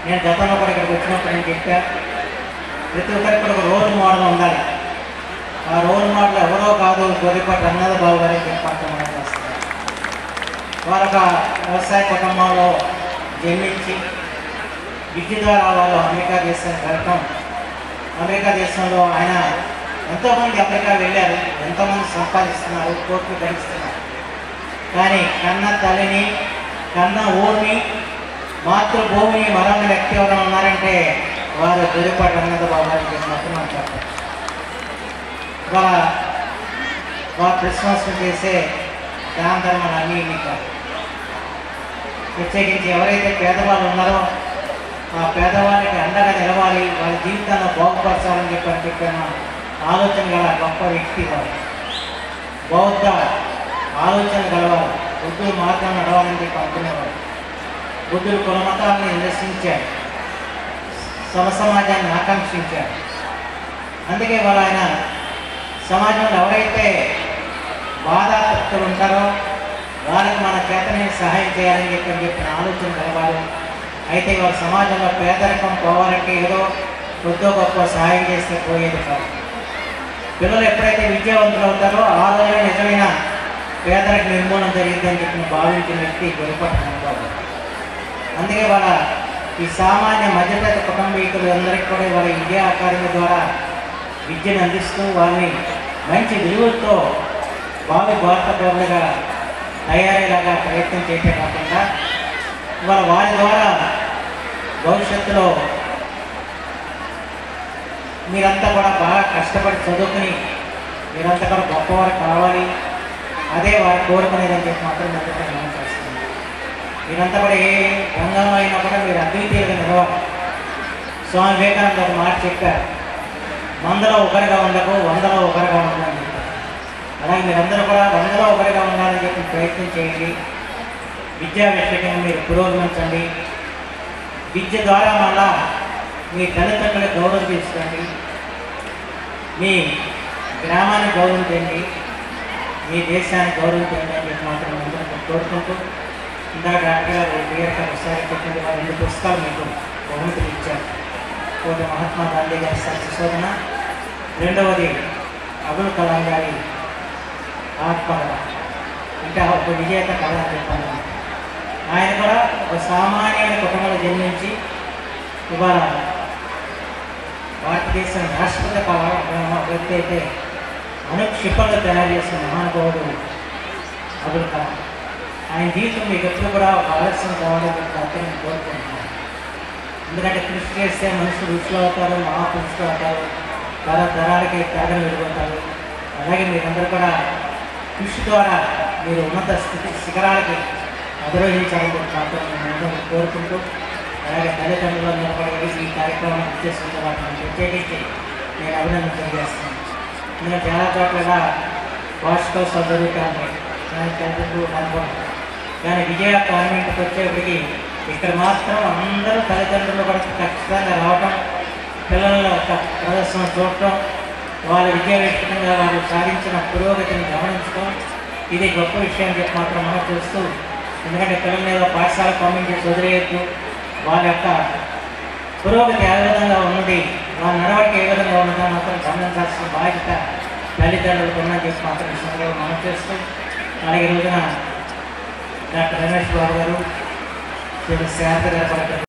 నేను గతంలో కూడా ఇక్కడికి వచ్చినప్పుడు నేను చెప్పా, ప్రతి ఒక్కరికి కూడా ఒక రోల్ మోడల్ ఉండాలి. ఆ రోల్ మోడల్ ఎవరో కాదు, గొర్రెపాటి రంగనాథ బాబు గారు అని చెప్పి మనం చేస్తున్నారు. వారు ఒక వ్యవసాయ కుటుంబంలో జన్మించి విద్య ద్వారా వాళ్ళు అమెరికా దేశానికి వెళ్ళటం, అమెరికా దేశంలో ఆయన ఎంతోమంది అమెరికా వెళ్ళారు, ఎంతోమంది సంపాదిస్తున్నారు, కోట్లు గడిస్తున్నారు. కానీ కన్న తల్లిని, కన్న ఊరిని, మాతృభూమిని మరొక వ్యక్తి ఎవరైనా ఉన్నారంటే వారు గొర్రెపాటి రంగనాథ బాబు గారికి చెప్పినట్టు మనం చెప్పాలి. వారు క్రిస్మస్ చేసే దాన ధర్మాలు అన్నీ కాదు. ప్రత్యేకించి ఎవరైతే పేదవాళ్ళు ఉన్నారో ఆ పేదవాళ్ళకి అండగా నిలవాలి, వాళ్ళ జీవితాన్ని బాగుపరచాలని చెప్పిన ఆలోచన గల గొప్ప వ్యక్తి వారు. బౌద్ధ ఆలోచన గలవారు, బుద్ధుడు మార్గం నడవాలని చెప్పి అనుకునేవారు. బుద్ధుడు కులమతాలను నిరసించాడు, సమసమాజాన్ని ఆకాంక్షించాడు. అందుకే వాళ్ళు ఆయన సమాజంలో ఎవరైతే బాధాతత్తులు ఉంటారో వారికి మన చేతనే సహాయం చేయాలని చెప్పిన ఆలోచన కలవాలి. అయితే వాళ్ళ సమాజంలో పేదరికం పోవాలంటే ఏదో కొద్దో గొప్ప సహాయం చేస్తే పోయేది కాదు. పిల్లలు ఎప్పుడైతే విద్యావంతులు అవుతారో ఆ రోజున నిజమైన పేదరిక నిర్మూలన జరిగిందని చెప్పిన భావించిన వ్యక్తి గొర్రెపాటి రంగనాథ బాబు. అందుకే వాళ్ళ ఈ సామాన్య మధ్యతరగతి కుటుంబీకులు అందరికీ కూడా వాళ్ళ విద్యా అకాడమీ ద్వారా విద్యను అందిస్తూ వారిని మంచి విలువలతో భారత పౌరులుగా తయారయ్యేలాగా ప్రయత్నం చేయటం కాకుండా వారి ద్వారా భవిష్యత్తులో మీరంతా కూడా బాగా కష్టపడి చదువుకుని మీరంతా కూడా గొప్పవారు కావాలి, అదే వారు కోరుకునేదని చెప్పి మాత్రం అందరికీ మనం చేస్తున్నాం. మీరంతా కూడా ఏ రంగంలో అయినా కూడా మీరు అద్వితీయంగా నిలవాలి. స్వామి వివేకానంద ఒక మాట చెప్పారు, 100లో ఒకరిగా ఉండకు, 100లో ఒకరిగా ఉండాలని చెప్పారు. అలాగే మీరందరూ కూడా 100లో ఒకరిగా ఉండాలని చెప్పి ప్రయత్నం చేయండి. విద్యా విషయంగా మీరు పురోగమించండి. విద్య ద్వారా మళ్ళా మీ తల్లిదండ్రులకు గౌరవం తీసుకోండి, మీ గ్రామాన్ని గౌరవించండి, మీ దేశాన్ని గౌరవించండి అని చెప్పి మాత్రం అందరూ కోరుకుంటూ, ఇందాక డాక్టర్ గారు ఒకసారి చెప్పినట్టు వారు 2 పుస్తకాలు మీకు బహుమతులు ఇచ్చారు. ఒకటి మహాత్మా గాంధీ గారి సత్యశోధన, రెండవది అబ్దుల్ కలాం గారి ఆత్మకథ, అంటే ఒక విజేత కథ అని చెప్పాను. ఆయన కూడా ఒక సామాన్యమైన కుటుంబంలో జన్మించి ఇవాళ భారతదేశం రాష్ట్రపతి వ్యక్తి అయితే అనుక్షిపంగా తయారు చేసిన మహానుభావుడు అబ్దుల్ కలాం. ఆయన జీవితం మీకు ఎప్పుడు కూడా ఒక ఆలస్యం కావాలని చెప్పి అర్థం కోరుకుంటున్నాను. ఎందుకంటే కృషి చేస్తే మనుషులు రుచులు అవుతారు, మహాపురుషులు అవుతారు, తరాలకి త్యాగం వెళ్ళిపోతారు. అలాగే మీరందరూ కూడా కృషి ద్వారా మీరు ఉన్నత శిఖరాలకి అధిరోహించాలని మాత్రం నేను కోరుకుంటూ, అలాగే తల్లిదండ్రులు నిలబడి ఈ కార్యక్రమాన్ని ఉద్దేశించిన వాటిని ప్రత్యేకించి నేను అభినందన తెలియజేస్తున్నాను. ఎందుకంటే చాలా చోట్లగా వార్షికోత్సవం జరుగుతాయి, తల్లిదండ్రులు అనుకోండి. కానీ విజయ కాన్వెంట్కి వచ్చేప్పటికి ఇక్కడ మాత్రం అందరూ తల్లిదండ్రులు కూడా ఖచ్చితంగా రావటం, పిల్లల ప్రదర్శన చూడటం, వాళ్ళ విద్యా విషయంగా వాళ్ళు సాధించిన పురోగతిని గమనించడం, ఇది గొప్ప విషయం చెప్పి మాత్రం మనం చూస్తూ, ఎందుకంటే పిల్లల మీద పాఠశాల పంపించి వదిలేయద్దు, వాళ్ళ యొక్క పురోగతి ఏ విధంగా ఉన్నది, వాళ్ళ నడవడిక ఏ విధంగా ఉన్నదో మాత్రం గమనించాల్సిన బాధ్యత తల్లిదండ్రులకు ఉందని చెప్పి మాత్రం ఈ సందర్భంగా మనం చేస్తూ, అలాగే రోజున డాక్టర్ రమేష్ బాబు గారు, శ్రీ శారద గారు